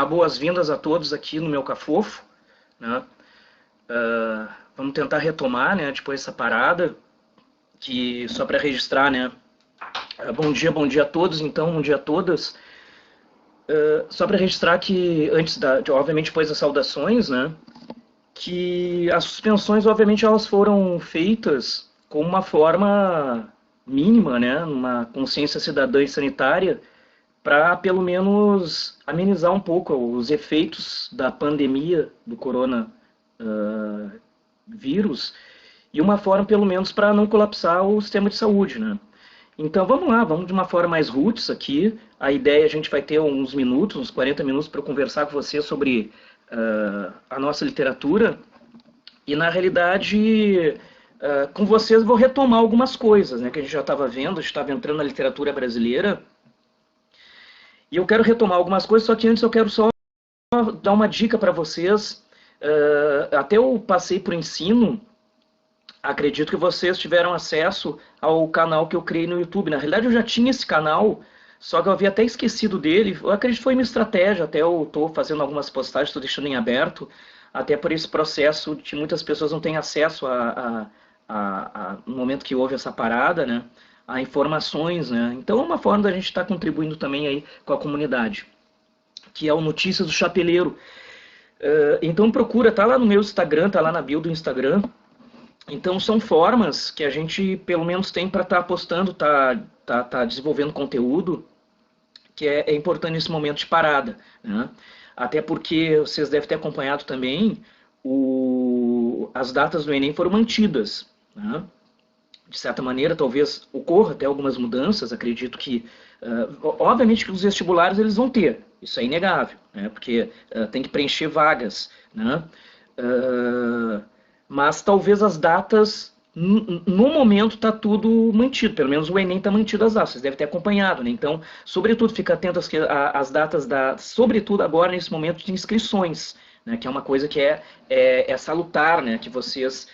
dar boas-vindas a todos aqui no meu Cafofo, né? Vamos tentar retomar, né, depois dessa parada, que só para registrar, né? Bom dia a todos, então, bom dia a todas. Só para registrar que, antes obviamente, depois das saudações, né, que as suspensões, obviamente, elas foram feitas com uma forma mínima, né, uma consciência cidadã e sanitária, para pelo menos amenizar um pouco os efeitos da pandemia do coronavírus e uma forma pelo menos para não colapsar o sistema de saúde, né? Então vamos lá, vamos de uma forma mais roots aqui. A ideia, a gente vai ter uns minutos, uns 40 minutos para conversar com você sobre a nossa literatura e na realidade com vocês vou retomar algumas coisas, né, que a gente já estava vendo, a gente estava entrando na literatura brasileira. E eu quero retomar algumas coisas, só que antes eu quero só dar uma dica para vocês. Até eu passei por ensino, acredito que vocês tiveram acesso ao canal que eu criei no YouTube. Na realidade eu já tinha esse canal, só que eu havia até esquecido dele. Eu acredito que foi uma estratégia, até eu estou fazendo algumas postagens, estou deixando em aberto, até por esse processo de muitas pessoas não têm acesso no momento que houve essa parada, né? A informações, né? Então é uma forma da gente estar contribuindo também aí com a comunidade, que é o Notícias do Chapeleiro. Então procura, tá lá no meu Instagram, tá lá na bio do Instagram. Então são formas que a gente pelo menos tem para estar postando, tá desenvolvendo conteúdo, que é importante nesse momento de parada, né? Até porque vocês devem ter acompanhado também, as datas do Enem foram mantidas, né? De certa maneira, talvez ocorra até algumas mudanças, acredito que, obviamente que os vestibulares eles vão ter, isso é inegável, né? Porque tem que preencher vagas, né? Mas talvez as datas, no momento está tudo mantido, pelo menos o Enem está mantido as datas, vocês devem ter acompanhado, né? Então, sobretudo, fica atento às datas, sobretudo agora nesse momento de inscrições, né? Que é uma coisa que é salutar, né? Que vocês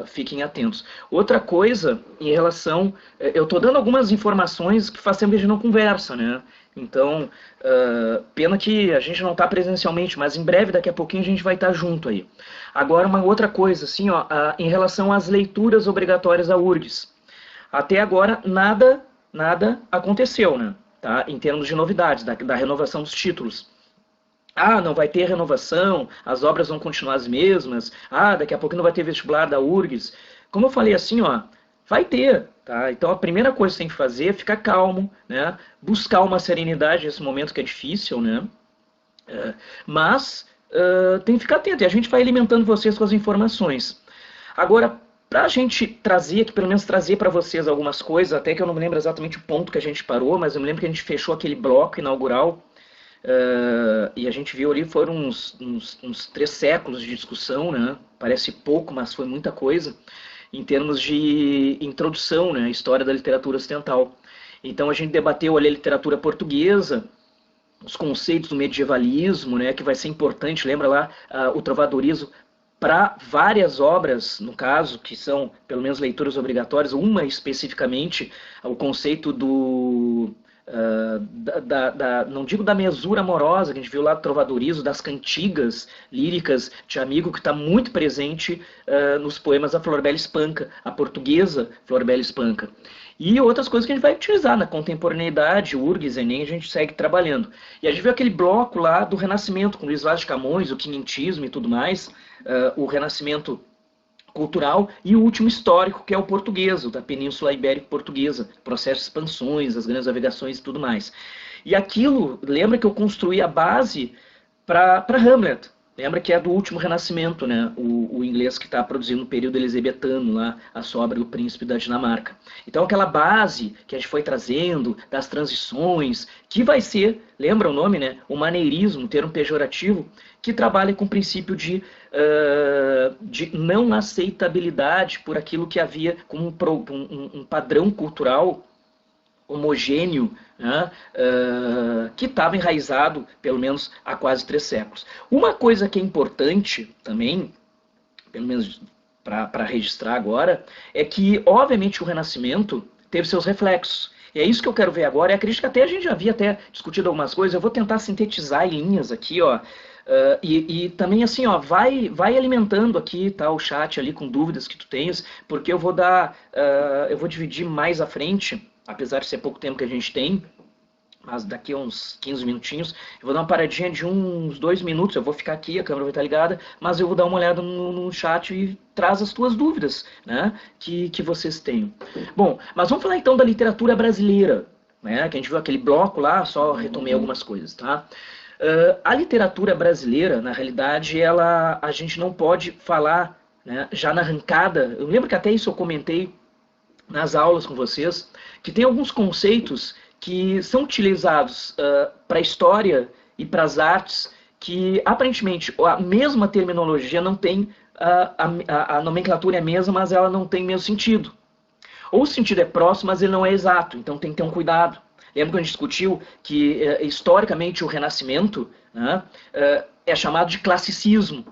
fiquem atentos. Outra coisa, em relação... eu estou dando algumas informações que faz tempo que a gente não conversa, né? Então, pena que a gente não está presencialmente, mas em breve, daqui a pouquinho, a gente vai estar junto aí. Agora, uma outra coisa, assim, ó, em relação às leituras obrigatórias da URGS. Até agora, nada aconteceu, né? Tá? Em termos de novidades, da renovação dos títulos. Não vai ter renovação, as obras vão continuar as mesmas, daqui a pouco não vai ter vestibular da URGS. Como eu falei assim, ó, vai ter, tá? Então a primeira coisa que você tem que fazer é ficar calmo, né? Buscar uma serenidade nesse momento que é difícil, né? Mas tem que ficar atento e a gente vai alimentando vocês com as informações. Agora, para a gente trazer, pelo menos trazer para vocês algumas coisas, até que eu não me lembro exatamente o ponto que a gente parou, mas eu me lembro que a gente fechou aquele bloco inaugural. E a gente viu ali, foram uns 3 séculos de discussão, né? Parece pouco, mas foi muita coisa, em termos de introdução, né? À história da literatura ocidental. Então a gente debateu ali a literatura portuguesa, os conceitos do medievalismo, né? Que vai ser importante, lembra lá o trovadorismo, para várias obras, no caso, que são pelo menos leituras obrigatórias, uma especificamente, o conceito do... não digo da mesura amorosa, que a gente viu lá do trovadorismo, das cantigas líricas de amigo, que está muito presente nos poemas da Florbela Espanca, a portuguesa Florbela Espanca. E outras coisas que a gente vai utilizar na contemporaneidade, URGS, Enem, a gente segue trabalhando. E a gente viu aquele bloco lá do Renascimento, com Luís Vaz de Camões, o quinhentismo e tudo mais, o Renascimento cultural, e o último histórico, que é o português, o da Península Ibérica Portuguesa, processo de expansões, as grandes navegações e tudo mais. E aquilo, lembra que eu construí a base para Hamlet, lembra que é do último Renascimento, né? O inglês que está produzindo no período elisabetano, lá, a sua obra O Príncipe da Dinamarca. Então aquela base que a gente foi trazendo, das transições, que vai ser, lembra o nome, né? O maneirismo, um termo pejorativo, que trabalha com o princípio de não aceitabilidade por aquilo que havia como um padrão cultural homogêneo, né, que estava enraizado, pelo menos, há quase 3 séculos. Uma coisa que é importante também, pelo menos para registrar agora, é que, obviamente, o Renascimento teve seus reflexos. E é isso que eu quero ver agora, e acredito que até a gente já havia até discutido algumas coisas, eu vou tentar sintetizar em linhas aqui, ó, e também assim, ó, vai alimentando aqui, tá, o chat ali com dúvidas que tu tens, porque eu vou eu vou dividir mais à frente, apesar de ser pouco tempo que a gente tem, mas daqui a uns 15 minutinhos, eu vou dar uma paradinha de uns 2 minutos, eu vou ficar aqui, a câmera vai estar ligada, mas eu vou dar uma olhada no chat e traz as tuas dúvidas, né, que vocês tenham. Bom, mas vamos falar então da literatura brasileira, né, que a gente viu aquele bloco lá, só retomei algumas coisas, tá? A literatura brasileira, na realidade, a gente não pode falar, né, já na arrancada, eu lembro que até isso eu comentei nas aulas com vocês, que tem alguns conceitos que são utilizados para a história e para as artes, que aparentemente a mesma terminologia não tem, a nomenclatura é a mesma, mas ela não tem o mesmo sentido. Ou o sentido é próximo, mas ele não é exato, então tem que ter um cuidado. Lembra que a gente discutiu que historicamente o Renascimento, né, é chamado de classicismo.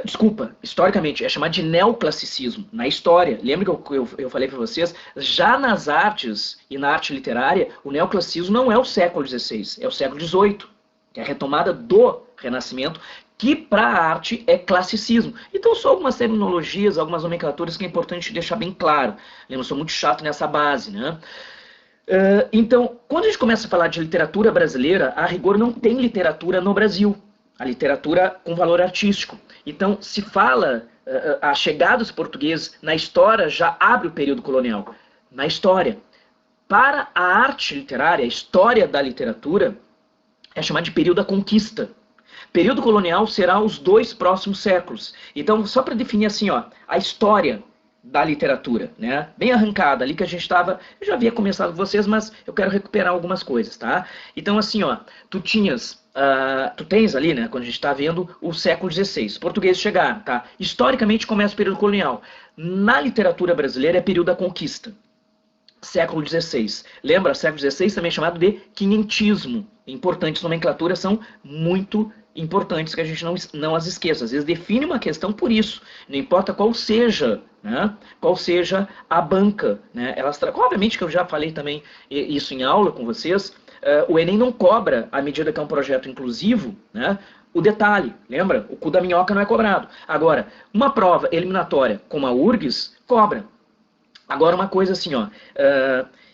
Desculpa, historicamente, é chamado de neoclassicismo, na história. Lembra que eu falei para vocês? Já nas artes e na arte literária, o neoclassicismo não é o século XVI, é o século XVIII, que é a retomada do Renascimento, que para a arte é classicismo. Então, só algumas terminologias, algumas nomenclaturas que é importante deixar bem claro. Lembra, eu sou muito chato nessa base, né? Então, quando a gente começa a falar de literatura brasileira, a rigor não tem literatura no Brasil. A literatura com valor artístico. Então, se fala, a chegada dos portugueses na história já abre o período colonial. Na história. Para a arte literária, a história da literatura, é chamada de período da conquista. Período colonial será os 2 próximos séculos. Então, só para definir assim, ó, a história da literatura, né? Bem arrancada ali que a gente estava, eu já havia começado com vocês, mas eu quero recuperar algumas coisas, tá? Então assim, ó, tu tens ali, né, quando a gente está vendo o século XVI, os portugueses chegaram, tá? Historicamente começa o período colonial. Na literatura brasileira é período da conquista. Século XVI. Lembra, século XVI também é chamado de quinhentismo. Importantes nomenclaturas são muito importantes que a gente não as esqueça. Às vezes define uma questão por isso. Não importa qual seja, né, qual seja a banca. Né, obviamente que eu já falei também isso em aula com vocês, o Enem não cobra, à medida que é um projeto inclusivo, né, o detalhe. Lembra? O cu da minhoca não é cobrado. Agora, uma prova eliminatória como a URGS, cobra. Agora uma coisa assim, ó.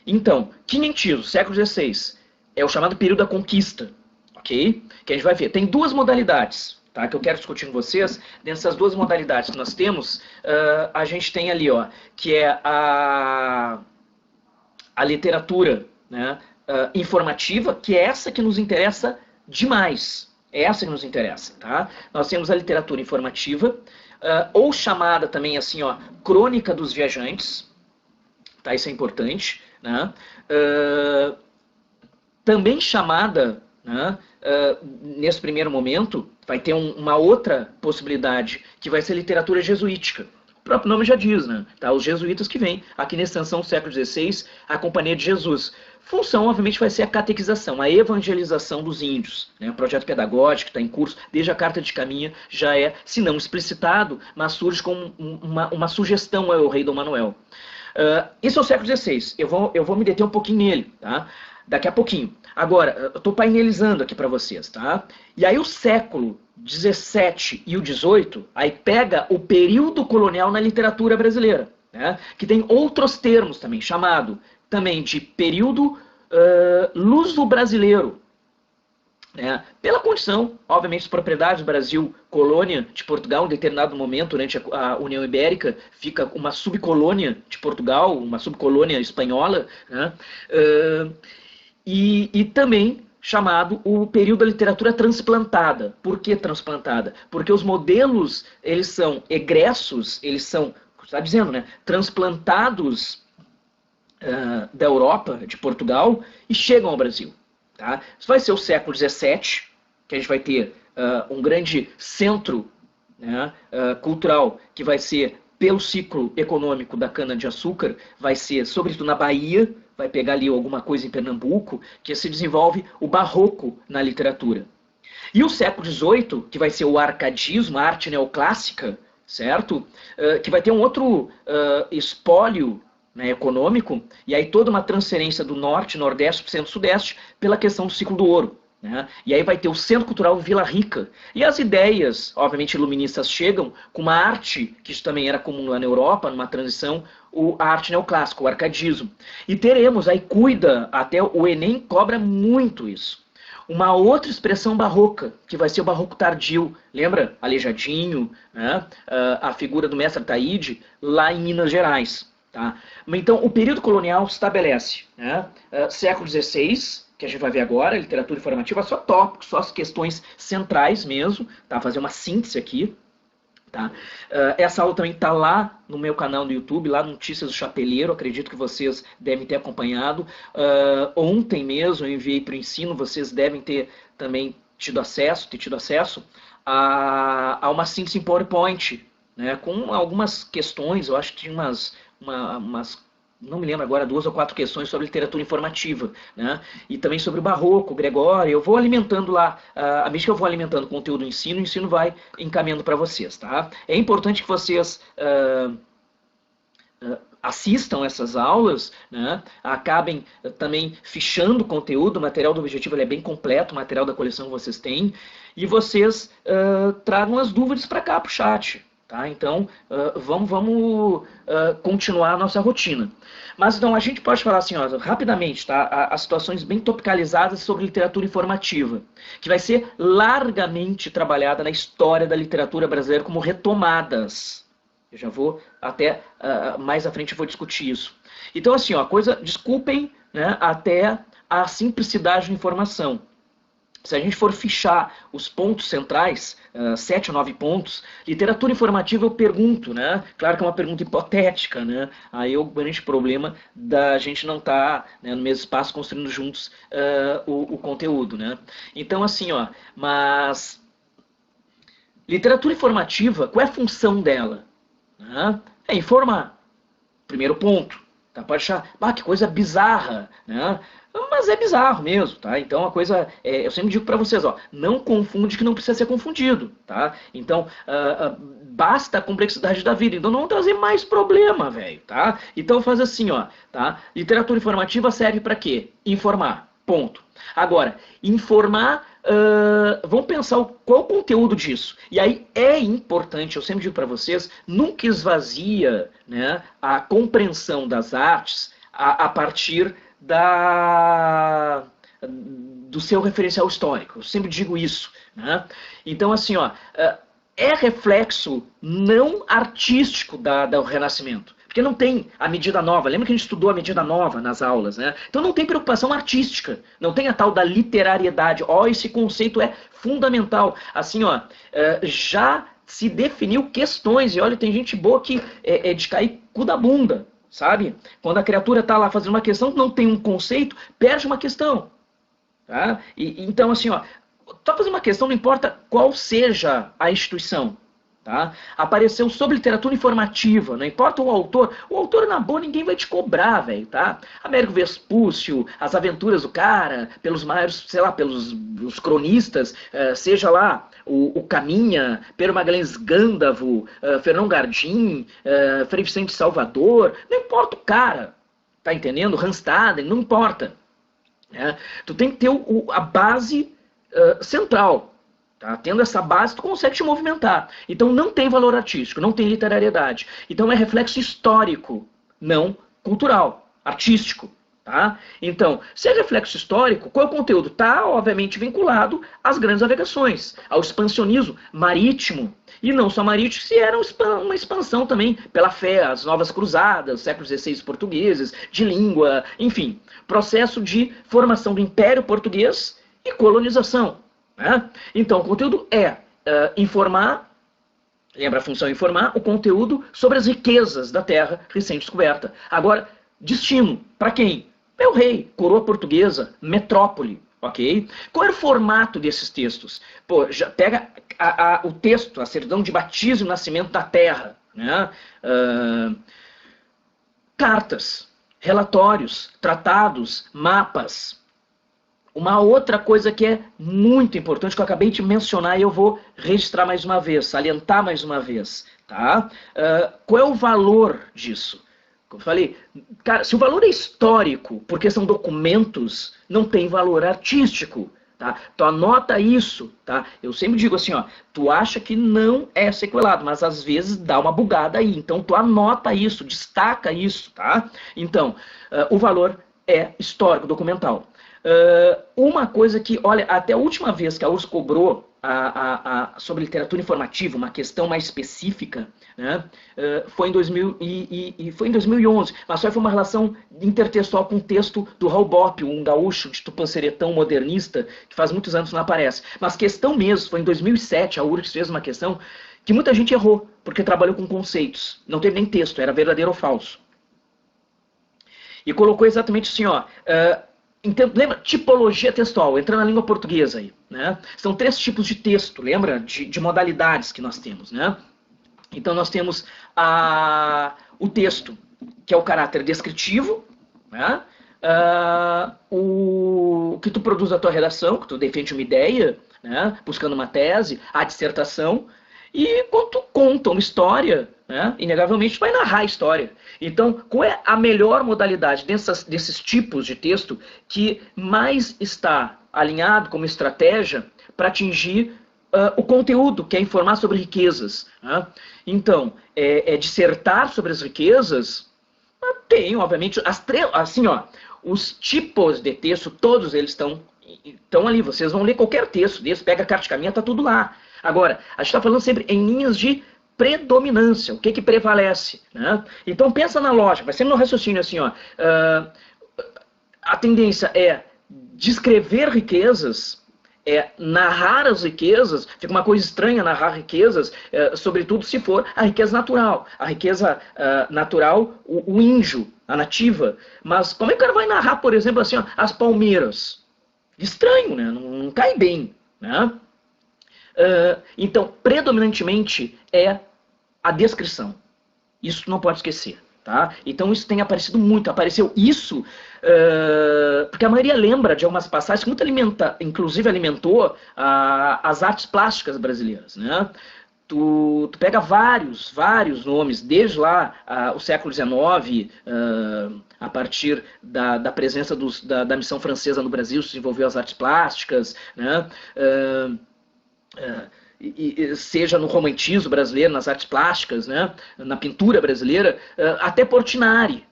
Então, quinhentismo, século XVI, é o chamado período da conquista, ok? Que a gente vai ver. Tem 2 modalidades, tá? Que eu quero discutir com vocês. Dessas 2 modalidades que nós temos, a gente tem ali, ó, que é a literatura, né, informativa, que é essa que nos interessa demais. É essa que nos interessa, tá? Nós temos a literatura informativa, ou chamada também assim, ó, crônica dos viajantes. Tá, isso é importante, né? Também chamada, né, nesse primeiro momento, vai ter uma outra possibilidade, que vai ser literatura jesuítica. O próprio nome já diz, né? Tá, os jesuítas que vêm aqui na extensão do século XVI, a Companhia de Jesus. Função, obviamente, vai ser a catequização, a evangelização dos índios. Né? O projeto pedagógico que está em curso, desde a Carta de Caminha, já é, se não explicitado, mas surge como uma sugestão ao rei Dom Manuel. Isso é o século XVI. Eu vou me deter um pouquinho nele, tá? Daqui a pouquinho. Agora, eu estou painelizando aqui para vocês, tá? E aí o século XVII e o XVIII, aí pega o período colonial na literatura brasileira, né? Que tem outros termos também, chamado também de período luso-brasileiro. Né? Pela condição, obviamente, as propriedades do Brasil, colônia de Portugal, em determinado momento, durante a União Ibérica, fica uma subcolônia de Portugal, uma subcolônia espanhola, né? E também chamado o período da literatura transplantada. Por que transplantada? Porque os modelos, eles são egressos, eles são, está dizendo, né, transplantados da Europa, de Portugal, e chegam ao Brasil. Tá? Isso vai ser o século XVII, que a gente vai ter um grande centro, né, cultural, que vai ser pelo ciclo econômico da cana-de-açúcar, vai ser sobretudo na Bahia, vai pegar ali alguma coisa em Pernambuco, que se desenvolve o barroco na literatura. E o século XVIII, que vai ser o arcadismo, a arte neoclássica, certo? Que vai ter um outro espólio, né, econômico, e aí toda uma transferência do norte, nordeste para o centro-sudeste pela questão do ciclo do ouro. Né? E aí vai ter o Centro Cultural Vila Rica. E as ideias, obviamente, iluministas chegam com uma arte, que isso também era comum lá na Europa, numa transição, a arte neoclássica, o arcadismo. E teremos, aí cuida, até o Enem cobra muito isso. Uma outra expressão barroca, que vai ser o barroco tardio. Lembra? Aleijadinho, né? A figura do mestre Ataíde, lá em Minas Gerais. Tá? Então, o período colonial estabelece, né? Século XVI, que a gente vai ver agora, literatura informativa, só tópicos, só as questões centrais mesmo, tá? Fazer uma síntese aqui. Tá? Essa aula também está lá no meu canal no YouTube, lá Notícias do Chapeleiro, acredito que vocês devem ter acompanhado. Ontem mesmo eu enviei para o ensino, vocês devem ter também tido acesso a uma síntese em PowerPoint, né, com algumas questões, eu acho que tinha umas não me lembro agora, 2 ou 4 questões sobre literatura informativa, né? E também sobre o barroco, o Gregório. Eu vou alimentando lá, à medida que eu vou alimentando o conteúdo do ensino, o ensino vai encaminhando para vocês, tá? É importante que vocês assistam essas aulas, né? Acabem também fichando o conteúdo, o material do objetivo ele é bem completo, o material da coleção vocês têm, e vocês tragam as dúvidas para cá, para o chat. Tá? Então, vamos continuar a nossa rotina. Mas, então, a gente pode falar assim, ó, rapidamente, tá? As situações bem topicalizadas sobre literatura informativa, que vai ser largamente trabalhada na história da literatura brasileira como retomadas. Eu já vou até, mais à frente eu vou discutir isso. Então, assim, ó, desculpem, né, até a simplicidade da informação. Se a gente for fichar os pontos centrais, 7 ou 9 pontos, literatura informativa eu pergunto, né? Claro que é uma pergunta hipotética, né? Aí é o grande problema da gente não estar, né, no mesmo espaço construindo juntos o conteúdo, né? Então, assim, ó, mas literatura informativa, qual é a função dela? Né? É informar. Primeiro ponto. Tá? Pode achar, que coisa bizarra, né? Mas é bizarro mesmo, tá? Então a coisa, eu sempre digo para vocês, ó, não confunde que não precisa ser confundido, tá? Então basta a complexidade da vida, então não vamos trazer mais problema, velho, tá? Então faz assim, ó, tá? Literatura informativa serve para quê? Informar, ponto. Agora, informar, vamos pensar qual o conteúdo disso. E aí é importante, eu sempre digo para vocês, nunca esvazia, né, a compreensão das artes a partir do seu referencial histórico. Eu sempre digo isso, né? Então, assim, ó, é reflexo não artístico do Renascimento. Porque não tem a medida nova. Lembra que a gente estudou a medida nova nas aulas, né? Então não tem preocupação artística. Não tem a tal da literariedade. Ó, esse conceito é fundamental. Assim, ó, já se definiu questões. E olha, tem gente boa que é de cair cu da bunda. Sabe? Quando a criatura está lá fazendo uma questão, não tem um conceito, perde uma questão. Tá? Então, assim, ó, tá fazendo uma questão, não importa qual seja a instituição. Tá? Apareceu sobre literatura informativa, não importa o autor na boa ninguém vai te cobrar, velho, tá? Américo Vespúcio, as aventuras do cara, pelos maiores, sei lá, pelos os cronistas, seja lá o Caminha, Pedro Magalhães Gândavo, Fernão Gardim, Frei Vicente Salvador, não importa o cara, tá entendendo? Randstaden, não importa. Né? Tu tem que ter a base central. Tá? Tendo essa base, tu consegue te movimentar. Então não tem valor artístico, não tem literariedade. Então é reflexo histórico, não cultural, artístico. Tá? Então, se é reflexo histórico, qual é o conteúdo? Está, obviamente, vinculado às grandes navegações, ao expansionismo marítimo. E não só marítimo, se era uma expansão também pela fé, as novas cruzadas, séculos XVI portugueses, de língua, enfim. Processo de formação do Império Português e colonização. Né? Então, o conteúdo é informar, lembra a função informar, o conteúdo sobre as riquezas da terra recém-descoberta. Agora, destino, para quem? É o rei, coroa portuguesa, metrópole, ok? Qual era o formato desses textos? Pô, já pega o texto, a certidão de batismo e nascimento da terra, né? Cartas, relatórios, tratados, mapas. Uma outra coisa que é muito importante, que eu acabei de mencionar e eu vou registrar mais uma vez, salientar mais uma vez. Tá? Qual é o valor disso? Como eu falei, cara, se o valor é histórico, porque são documentos, não tem valor artístico. Tá? Tu anota isso, tá? Eu sempre digo assim, ó, tu acha que não é sequelado, mas às vezes dá uma bugada aí. Então tu anota isso, destaca isso, tá? Então, o valor é histórico, documental. Uma coisa que, olha, até a última vez que a URSS cobrou sobre literatura informativa, uma questão mais específica, né, foi em 2011, mas só foi uma relação intertextual com um texto do Raul Bopp, um gaúcho de Tupanceretão modernista, que faz muitos anos não aparece. Mas questão mesmo, foi em 2007, a URSS fez uma questão que muita gente errou, porque trabalhou com conceitos, não teve nem texto, era verdadeiro ou falso. E colocou exatamente assim, ó... Então, lembra? Tipologia textual, entrando na língua portuguesa aí, né? São 3 tipos de texto, lembra? De modalidades que nós temos, né? Então nós temos o texto, que é o caráter descritivo, né? O que tu produz a tua redação, que tu defende uma ideia, né? Buscando uma tese, a dissertação, e quando tu conta uma história, né? Inegavelmente tu vai narrar a história. Então, qual é a melhor modalidade desses tipos de texto que mais está alinhado como estratégia para atingir o conteúdo, que é informar sobre riquezas? Né? Então, dissertar sobre as riquezas, tem, obviamente, assim, ó, os tipos de texto, todos eles estão ali. Vocês vão ler qualquer texto desse, pega a carta de caminho, está tudo lá. Agora, a gente está falando sempre em linhas de predominância, o que prevalece, né? Então pensa na lógica, vai sempre no raciocínio assim, ó, a tendência é descrever riquezas, é narrar as riquezas, fica uma coisa estranha narrar riquezas, sobretudo se for a riqueza natural, o índio, a nativa, mas como é que o cara vai narrar, por exemplo, assim, ó, as palmeiras? Estranho, né? Não cai bem, né? Então, predominantemente é a descrição. Isso não pode esquecer. Tá? Então isso tem aparecido muito. Apareceu isso porque a maioria lembra de algumas passagens que muito inclusive alimentou as artes plásticas brasileiras. Né? Tu pega vários nomes, desde lá o século XIX, a partir da presença da missão francesa no Brasil, se desenvolveu as artes plásticas, né? Seja no romantismo brasileiro, nas artes plásticas, né, na pintura brasileira, até Portinari.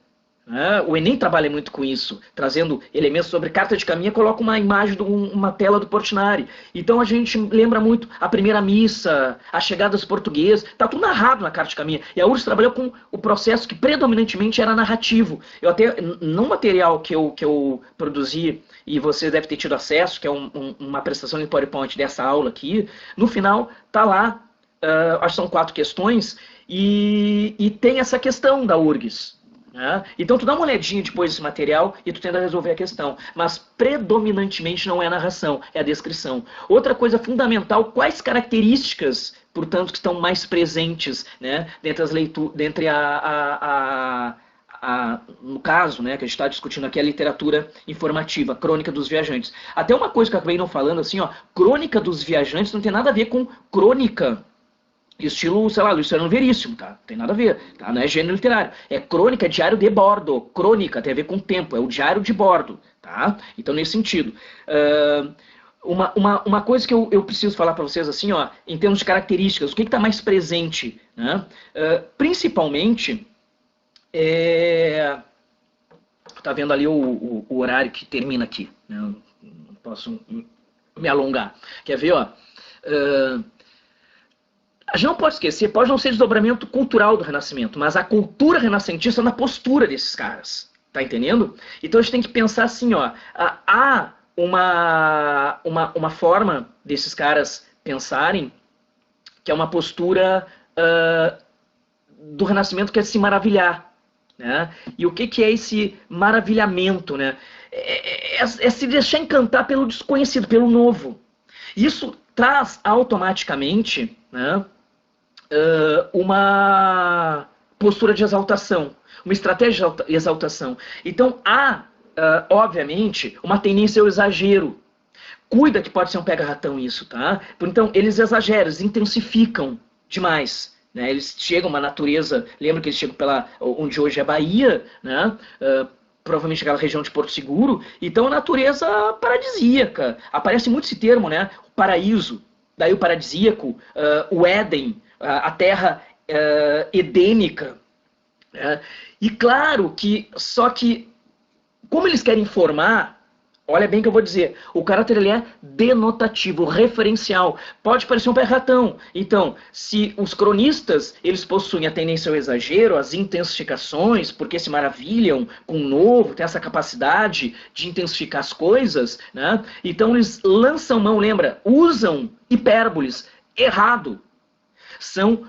Né? O Enem trabalha muito com isso, trazendo elementos sobre carta de caminho, coloca uma imagem, uma tela do Portinari. Então a gente lembra muito a primeira missa, a chegada dos portugueses, está tudo narrado na carta de caminho. E a URSS trabalhou com o processo que predominantemente era narrativo. Eu até, num material que eu produzi, e você deve ter tido acesso, que é uma apresentação em PowerPoint dessa aula aqui, no final está lá, acho que são 4 questões, e tem essa questão da URGS. Né? Então tu dá uma olhadinha depois desse material e tu tenta resolver a questão. Mas predominantemente não é a narração, é a descrição. Outra coisa fundamental, quais características, portanto, que estão mais presentes, né, dentre no caso, né, que a gente está discutindo aqui, a literatura informativa, crônica dos viajantes. Até uma coisa que eu acabei não falando, assim, ó, crônica dos viajantes não tem nada a ver com crônica estilo, sei lá, Luciano Veríssimo, tá? Não tem nada a ver, tá? Não é gênero literário. É crônica, diário de bordo. Crônica tem a ver com tempo, é o diário de bordo, tá? Então, nesse sentido. Uma coisa que eu preciso falar para vocês, assim, ó, em termos de características, o que está mais presente, né? Principalmente, tá vendo ali o horário que termina aqui, né? Não posso me alongar. Quer ver, ó? A gente não pode esquecer, pode não ser desdobramento cultural do Renascimento, mas a cultura renascentista na postura desses caras, tá entendendo? Então a gente tem que pensar assim, ó, há uma forma desses caras pensarem que é uma postura do Renascimento que é se maravilhar, né? E o que é esse maravilhamento, né? É se deixar encantar pelo desconhecido, pelo novo. Isso traz automaticamente, né, uma postura de exaltação, uma estratégia de exaltação. Então há, obviamente, uma tendência ao exagero. Cuida que pode ser um pega-ratão isso, tá? Então eles exageram, eles intensificam demais. né? Eles chegam uma natureza, lembra que eles chegam pela onde hoje é Bahia, né? Provavelmente aquela região de Porto Seguro, então a natureza paradisíaca. Aparece muito esse termo, né? O paraíso, daí o paradisíaco, o Éden, a terra edênica. E claro que, só que, como eles querem formar, olha bem o que eu vou dizer, o caráter ele é denotativo, referencial. Pode parecer um pé ratão. Então, se os cronistas eles possuem a tendência ao exagero, às intensificações, porque se maravilham com o novo, tem essa capacidade de intensificar as coisas, né? Então eles lançam mão, lembra? Usam hipérboles. Errado. São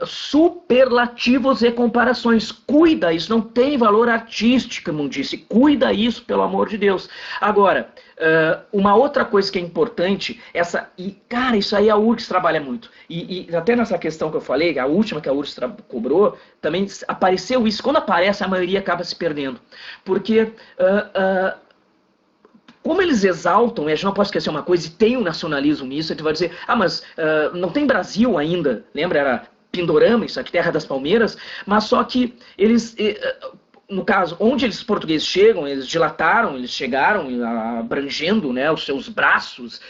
superlativos e comparações. Cuida, isso não tem valor artístico, como disse. Cuida isso, pelo amor de Deus. Agora, uma outra coisa que é importante, cara, isso aí a URGS trabalha muito. E até nessa questão que eu falei, a última que a URGS cobrou, também apareceu isso. Quando aparece, a maioria acaba se perdendo. Porque como eles exaltam, e a gente não pode esquecer uma coisa, e tem o nacionalismo nisso, tu vai dizer, mas não tem Brasil ainda, lembra? Era Pindorama, isso aqui, Terra das Palmeiras, mas só que eles, no caso, onde os portugueses chegam, eles dilataram, eles chegaram abrangendo, né, os seus braços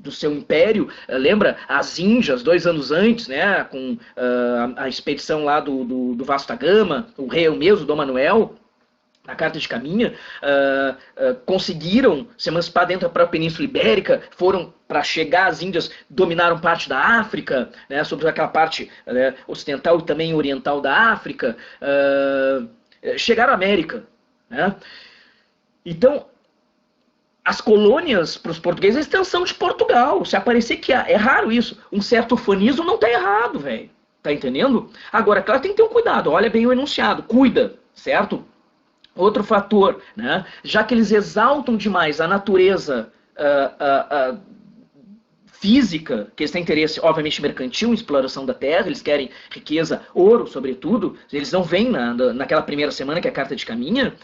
do seu império, lembra? As Índias, 2 anos antes, né, com a expedição lá do Vasco da Gama, o rei mesmo, Dom Manuel, na Carta de Caminha, conseguiram se emancipar dentro da própria Península Ibérica, foram para chegar às Índias, dominaram parte da África, né, sobre aquela parte ocidental e também oriental da África, chegaram à América. Né? Então, as colônias para os portugueses é a extensão de Portugal. Se aparecer que é raro isso, um certo ufanismo não está errado, velho. Tá entendendo? Agora, claro, tem que ter um cuidado, olha bem o enunciado, cuida, certo? Outro fator, né? Já que eles exaltam demais a natureza física, que eles têm interesse, obviamente, mercantil em exploração da terra, eles querem riqueza, ouro, sobretudo, eles não vêm naquela primeira semana, que é a Carta de Caminha.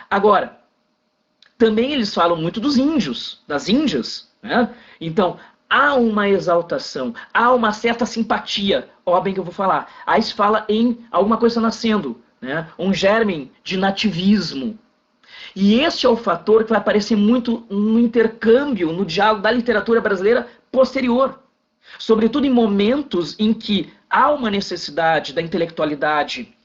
Agora, também eles falam muito dos índios, das Índias, né? Então, há uma exaltação, há uma certa simpatia, ó, bem que eu vou falar. Aí se fala em alguma coisa nascendo, né? Um germe de nativismo. E esse é o fator que vai aparecer muito no intercâmbio, no diálogo da literatura brasileira posterior. Sobretudo em momentos em que há uma necessidade da intelectualidade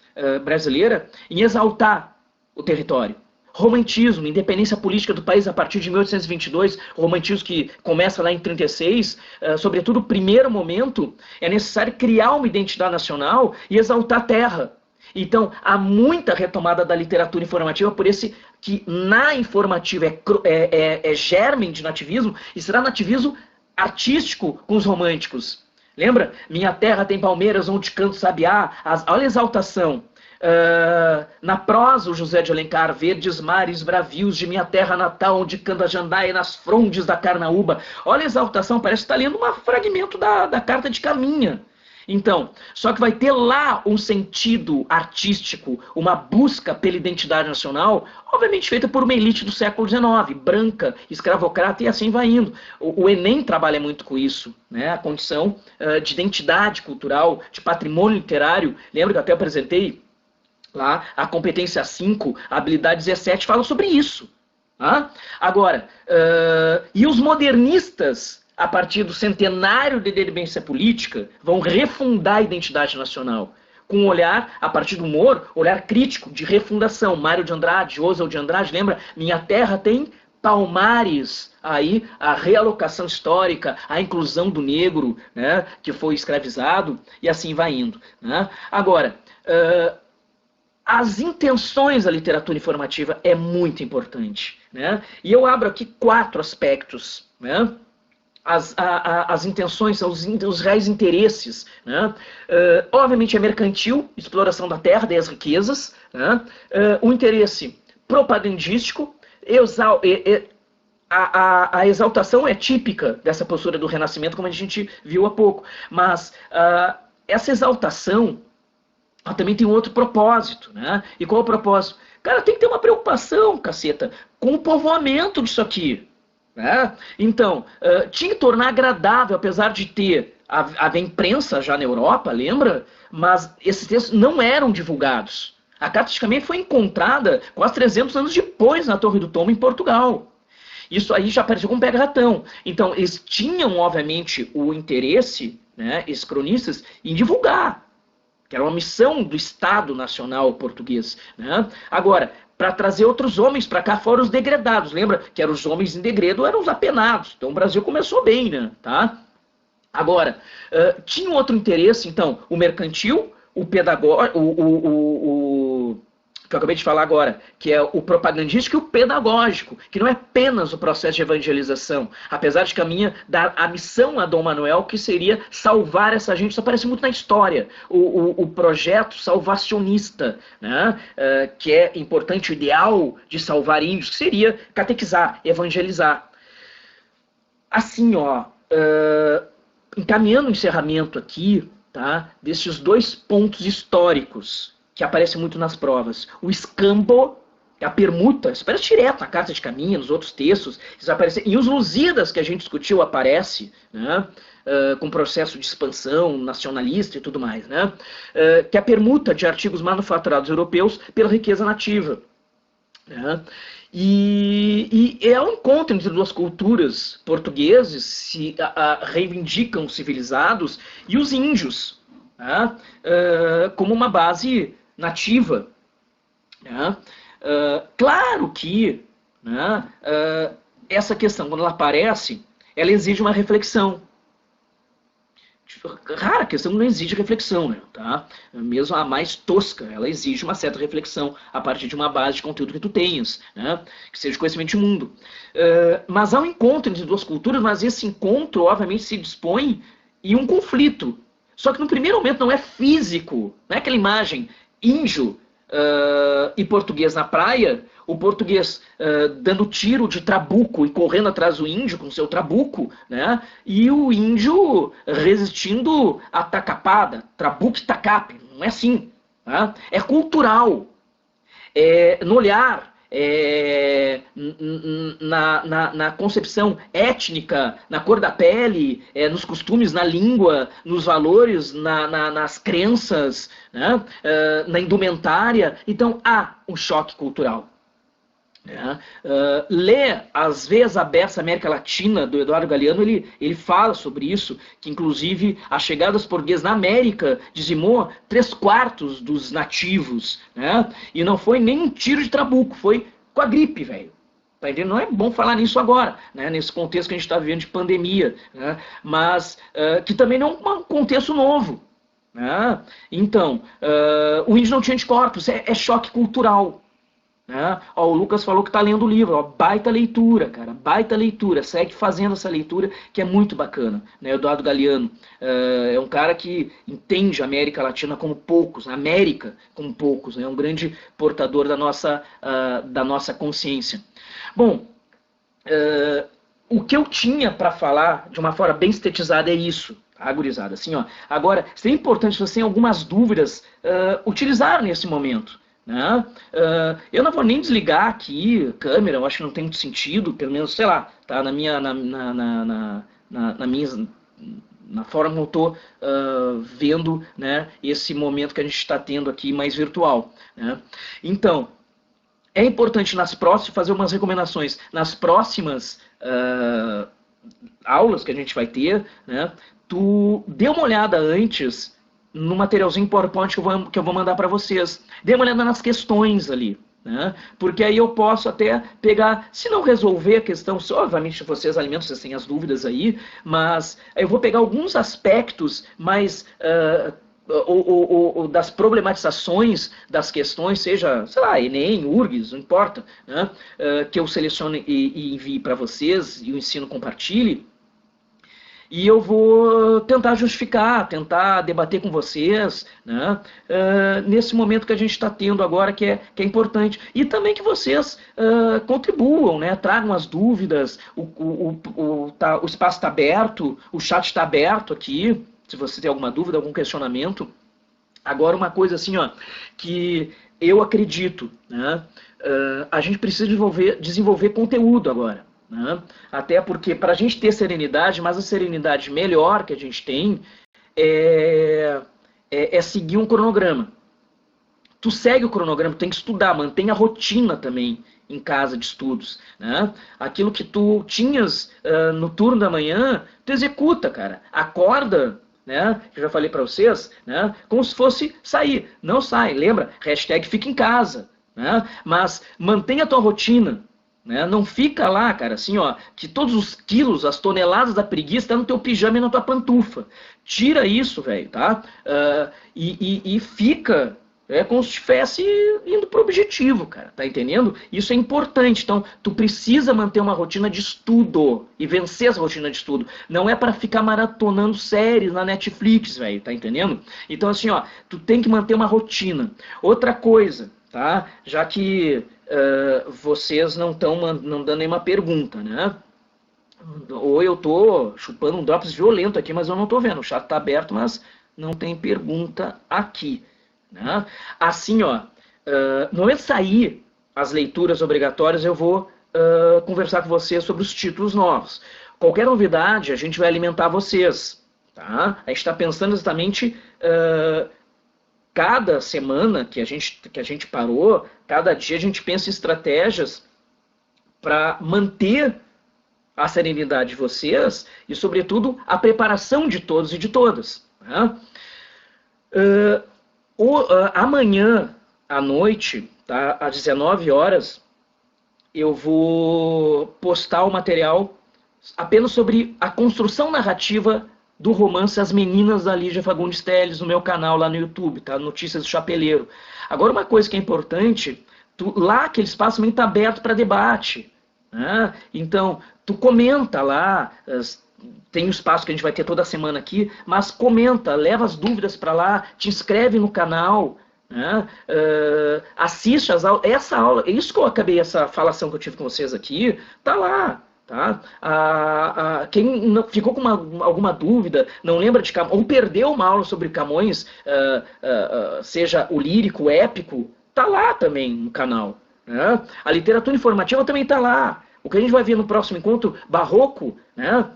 brasileira em exaltar o território. Romantismo, independência política do país a partir de 1822, romantismo que começa lá em 36, sobretudo o primeiro momento, é necessário criar uma identidade nacional e exaltar a terra. Então, há muita retomada da literatura informativa, por esse que na informativa é germe de nativismo, e será nativismo artístico com os românticos. Lembra? Minha terra tem palmeiras onde canto sabiá. Olha a exaltação. Na prosa, o José de Alencar, verdes mares bravios de minha terra natal, onde canta a jandaia nas frondes da carnaúba. Olha a exaltação, parece que está lendo um fragmento da Carta de Caminha. Então, só que vai ter lá um sentido artístico, uma busca pela identidade nacional, obviamente feita por uma elite do século XIX, branca, escravocrata, e assim vai indo. O Enem trabalha muito com isso, né? A condição de identidade cultural, de patrimônio literário. Lembra que eu até apresentei lá a competência 5, a habilidade 17, fala sobre isso. Tá? Agora, e os modernistas, a partir do centenário de delibência política, vão refundar a identidade nacional, com um olhar, a partir do humor, olhar crítico, de refundação. Mário de Andrade, Oswald de Andrade, lembra? Minha terra tem palmares, aí a realocação histórica, a inclusão do negro, né, que foi escravizado, e assim vai indo. Né? Agora, as intenções da literatura informativa é muito importante. Né? E eu abro aqui 4 aspectos, né? As intenções, os reais interesses. Né? Obviamente é mercantil, exploração da terra, das riquezas. Né? O interesse propagandístico, a exaltação é típica dessa postura do Renascimento, como a gente viu há pouco. Mas essa exaltação também tem um outro propósito. Né? E qual é o propósito? Cara, tem que ter uma preocupação, caceta, com o povoamento disso aqui. Né? Então, tinha que tornar agradável, apesar de ter havia imprensa já na Europa, lembra? Mas esses textos não eram divulgados. A Carta de Caminha foi encontrada quase 300 anos depois na Torre do Tombo, em Portugal. Isso aí já apareceu como pega-ratão. Então, eles tinham, obviamente, o interesse, né, esses cronistas, em divulgar, que era uma missão do Estado Nacional Português. Né? Agora, para trazer outros homens para cá, foram os degredados. Lembra que eram os homens em degredo, eram os apenados. Então, o Brasil começou bem, né? Tá? Agora, tinha um outro interesse, então, o mercantil, o pedagógico, que eu acabei de falar agora, que é o propagandístico e o pedagógico, que não é apenas o processo de evangelização, apesar de que a missão a Dom Manuel, que seria salvar essa gente, isso aparece muito na história, o projeto salvacionista, né, que é importante, o ideal de salvar índios, que seria catequizar, evangelizar. Assim, ó, encaminhando o encerramento aqui, tá, desses dois pontos históricos, que aparece muito nas provas. O escambo, a permuta, isso aparece direto na Carta de Caminha, nos outros textos, isso aparece, e os Lusíadas, que a gente discutiu, aparece, né, com processo de expansão nacionalista e tudo mais, né, que é a permuta de artigos manufaturados europeus pela riqueza nativa. Né, e é um encontro entre duas culturas. Portugueses se reivindicam civilizados e os índios, né, como uma base nativa. Né? Claro que, né, essa questão, quando ela aparece, ela exige uma reflexão. Rara questão não exige reflexão, né? Tá? Mesmo a mais tosca, ela exige uma certa reflexão a partir de uma base de conteúdo que tu tenhas, né? Que seja conhecimento de mundo. Mas há um encontro entre duas culturas, mas esse encontro, obviamente, se dispõe em um conflito. Só que no primeiro momento não é físico, não é aquela imagem índio e português na praia, o português dando tiro de trabuco e correndo atrás do índio com seu trabuco, né? E o índio resistindo à tacapada, trabuco e tacape, não é assim. Tá? É cultural, no olhar, na concepção étnica, na cor da pele, nos costumes, na língua, nos valores, nas crenças, né? Na indumentária. Então há um choque cultural. Ler As Veias Abertas da América Latina, do Eduardo Galeano, ele fala sobre isso, que inclusive a chegada dos portugueses na América dizimou 3/4 dos nativos, né? E não foi nem um tiro de trabuco, foi com a gripe, velho. Tá entendendo? Não é bom falar nisso agora, né? Nesse contexto que a gente está vivendo de pandemia, né? Mas que também não é um contexto novo. Né? Então, o índio não tinha anticorpos, é choque cultural. Ó, o Lucas falou que está lendo o livro, ó, baita leitura, cara, baita leitura, segue fazendo essa leitura que é muito bacana, né? Eduardo Galeano é um cara que entende a América Latina como poucos, a América como poucos, né? É um grande portador da nossa consciência. Bom, o que eu tinha para falar de uma forma bem sintetizada é isso, tá, gurizada? Assim, ó, agora, seria importante, se você tem algumas dúvidas, utilizar nesse momento. Né? Eu não vou nem desligar aqui a câmera, eu acho que não tem muito sentido, pelo menos, sei lá, tá? Na forma como eu estou vendo, né, esse momento que a gente está tendo aqui mais virtual. Né? Então, é importante nas próximas fazer umas recomendações. Nas próximas aulas que a gente vai ter, né, tu dê uma olhada antes no materialzinho PowerPoint que eu vou mandar para vocês. Dê uma olhada nas questões ali, né? Porque aí eu posso até pegar, se não resolver a questão, obviamente vocês alimentam, vocês têm as dúvidas aí, mas eu vou pegar alguns aspectos mais das problematizações das questões, seja, sei lá, Enem, URGS, não importa, né? Que eu selecione e envie para vocês e o ensino compartilhe. E eu vou tentar justificar, tentar debater com vocês, né, nesse momento que a gente está tendo agora, que é importante. E também que vocês contribuam, né, tragam as dúvidas, o espaço está aberto, o chat está aberto aqui, se você tem alguma dúvida, algum questionamento. Agora, uma coisa assim, ó, que eu acredito, né, a gente precisa desenvolver conteúdo agora. né? Até porque para a gente ter serenidade, mas a serenidade melhor que a gente tem é seguir um cronograma. Tu segue o cronograma, tu tem que estudar, mantém a rotina também em casa de estudos, né? Aquilo que tu tinhas no turno da manhã, tu executa, cara. Acorda, né? Eu já falei para vocês, né? Como se fosse sair. Não sai, lembra? Hashtag fica em casa, né? Mas mantenha a tua rotina, né? Não fica lá, cara, assim, ó, que todos os quilos, as toneladas da preguiça estão no teu pijama e na tua pantufa. Tira isso, velho, tá? E fica como se estivesse indo para o objetivo, cara, tá entendendo? Isso é importante, então tu precisa manter uma rotina de estudo e vencer essa rotina de estudo. Não é para ficar maratonando séries na Netflix, velho, tá entendendo? Então assim, ó, tu tem que manter uma rotina. Outra coisa, tá? Já que vocês não estão dando nenhuma pergunta, né? Ou eu tô chupando um drops violento aqui, mas eu não tô vendo. O chat tá aberto, mas não tem pergunta aqui. Né? Assim, ó, no momento de sair as leituras obrigatórias, eu vou conversar com vocês sobre os títulos novos. Qualquer novidade, a gente vai alimentar vocês. Tá? A gente está pensando exatamente cada semana que a gente parou, cada dia a gente pensa em estratégias para manter a serenidade de vocês e, sobretudo, a preparação de todos e de todas. Tá? Amanhã à noite, tá, às 19 horas, eu vou postar o material apenas sobre a construção narrativa do romance As Meninas da Lígia Fagundes Telles no meu canal lá no YouTube, tá? Notícias do Chapeleiro. Agora, uma coisa que é importante, lá aquele espaço também está aberto para debate, né? Então, tu comenta lá, tem um espaço que a gente vai ter toda semana aqui, mas comenta, leva as dúvidas para lá, te inscreve no canal, né? Assiste as aulas, essa aula, isso que eu acabei, essa falação que eu tive com vocês aqui, tá lá. Tá? Quem não, ficou com alguma dúvida, não lembra de Camões, ou perdeu uma aula sobre Camões, seja o lírico, o épico, tá lá também no canal. Né? A literatura informativa também tá lá. O que a gente vai ver no próximo encontro, barroco, né?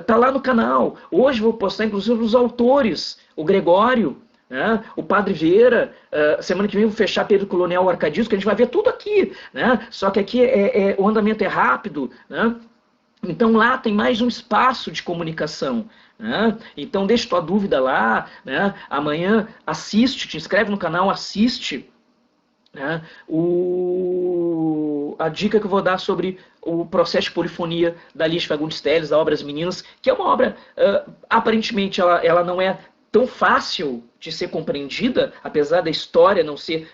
Tá lá no canal. Hoje vou postar inclusive os autores, o Gregório, né? O Padre Vieira, semana que vem vou fechar Pedro Colonial, o Arcadisco, que a gente vai ver tudo aqui, né? Só que aqui o andamento é rápido, né? Então lá tem mais um espaço de comunicação, né? Então deixa tua dúvida lá, né? Amanhã assiste, te inscreve no canal, assiste, né? A dica que eu vou dar sobre o processo de polifonia da Lígia Fagundes Telles, da obra As Meninas, que é uma obra, aparentemente ela não é tão fácil de ser compreendida, apesar da história não ser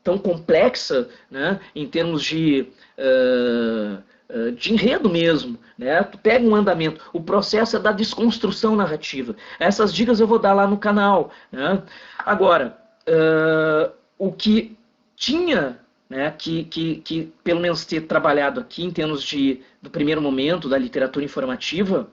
tão complexa, né? Em termos de enredo mesmo, né? Tu pega um andamento, o processo é da desconstrução narrativa. Essas dicas eu vou dar lá no canal, né? Agora, o que tinha, né, que pelo menos ter trabalhado aqui em termos do primeiro momento da literatura informativa,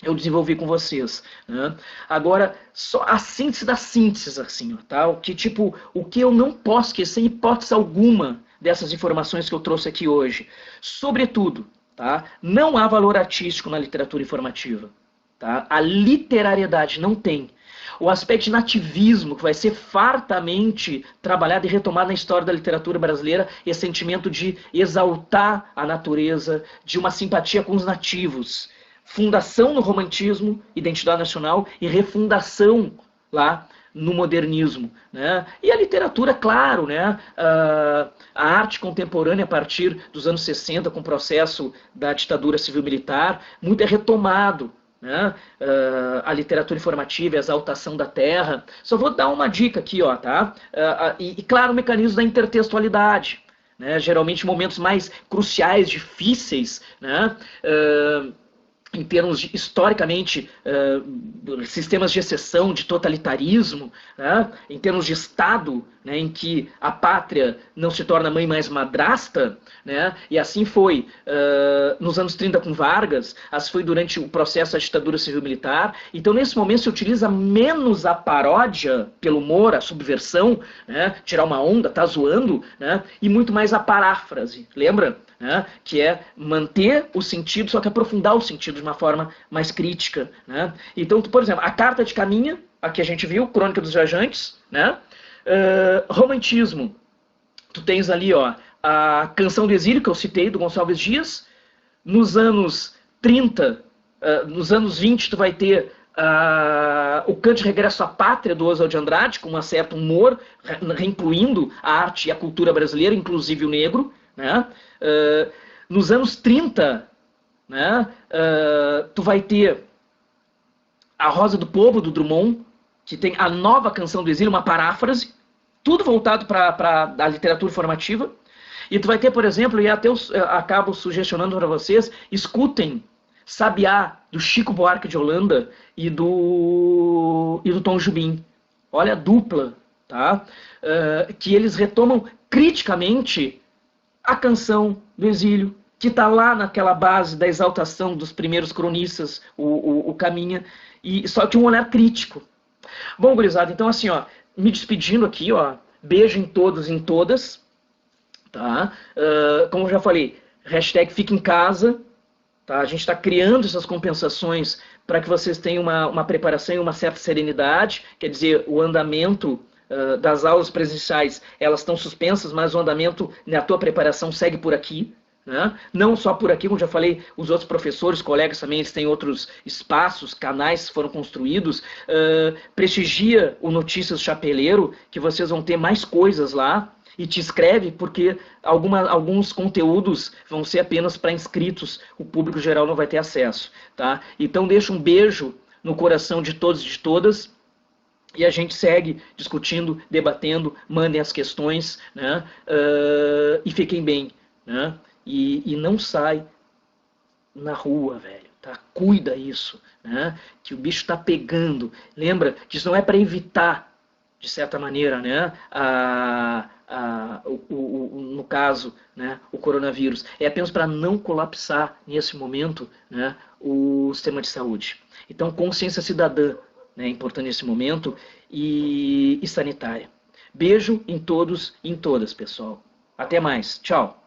eu desenvolvi com vocês, né? Agora, só a síntese da síntese, assim, tá? O que eu não posso esquecer, em hipótese alguma, dessas informações que eu trouxe aqui hoje. Sobretudo, tá? Não há valor artístico na literatura informativa. Tá? A literariedade não tem. O aspecto de nativismo, que vai ser fartamente trabalhado e retomado na história da literatura brasileira, esse sentimento de exaltar a natureza, de uma simpatia com os nativos. Fundação no romantismo, identidade nacional, e refundação lá no modernismo, né? E a literatura, claro, né? A arte contemporânea a partir dos anos 60, com o processo da ditadura civil-militar, muito é retomado, né? A literatura informativa, a exaltação da terra. Só vou dar uma dica aqui, ó, tá? E claro, o mecanismo da intertextualidade, né? Geralmente momentos mais cruciais, difíceis, né? Em termos de, historicamente, sistemas de exceção, de totalitarismo, né? Em termos de Estado, né, em que a pátria não se torna mãe mais madrasta, né, e assim foi nos anos 30 com Vargas, assim foi durante o processo da ditadura civil-militar. Então, nesse momento, se utiliza menos a paródia pelo humor, a subversão, né, tirar uma onda, tá zoando, né, e muito mais a paráfrase, lembra? Né, que é manter o sentido, só que aprofundar o sentido de uma forma mais crítica. Né? Então, por exemplo, a Carta de Caminha, aqui a gente viu, Crônica dos Viajantes, né? Romantismo, tu tens ali ó, a Canção do Exílio, que eu citei, do Gonçalves Dias. Nos anos 30, nos anos 20, tu vai ter o Canto de Regresso à Pátria, do Oswald de Andrade, com um certo humor, reincluindo a arte e a cultura brasileira, inclusive o negro. Né? Nos anos 30, né, tu vai ter A Rosa do Povo, do Drummond, que tem a Nova Canção do Exílio, uma paráfrase, tudo voltado para a literatura formativa. E tu vai ter, por exemplo, e até eu acabo sugestionando para vocês, escutem Sabiá, do Chico Buarque de Holanda e do Tom Jobim. Olha a dupla, tá? Que eles retomam criticamente a Canção do Exílio, que está lá naquela base da exaltação dos primeiros cronistas, o Caminha, e só que um olhar crítico. Bom, gurizada, então assim, ó, me despedindo aqui, ó, beijo em todos e em todas, tá? Como eu já falei, hashtag fica em casa, tá? A gente está criando essas compensações para que vocês tenham uma preparação e uma certa serenidade, quer dizer, o andamento das aulas presenciais, elas estão suspensas, mas o andamento na tua preparação segue por aqui, né? Não só por aqui, como já falei, os outros professores, colegas também, eles têm outros espaços, canais que foram construídos. Prestigia o Notícias Chapeleiro, que vocês vão ter mais coisas lá, e te inscreve, porque alguns conteúdos vão ser apenas para inscritos, o público geral não vai ter acesso. Tá? Então deixa um beijo no coração de todos e de todas, e a gente segue discutindo, debatendo, mandem as questões, né? E fiquem bem. Né? E não sai na rua, velho. Tá? Cuida isso, né? Que o bicho tá pegando. Lembra que isso não é para evitar, de certa maneira, né? No caso, né? O coronavírus. É apenas para não colapsar nesse momento, né? O sistema de saúde. Então, consciência cidadã, né? É importante nesse momento, e sanitária. Beijo em todos e em todas, pessoal. Até mais. Tchau.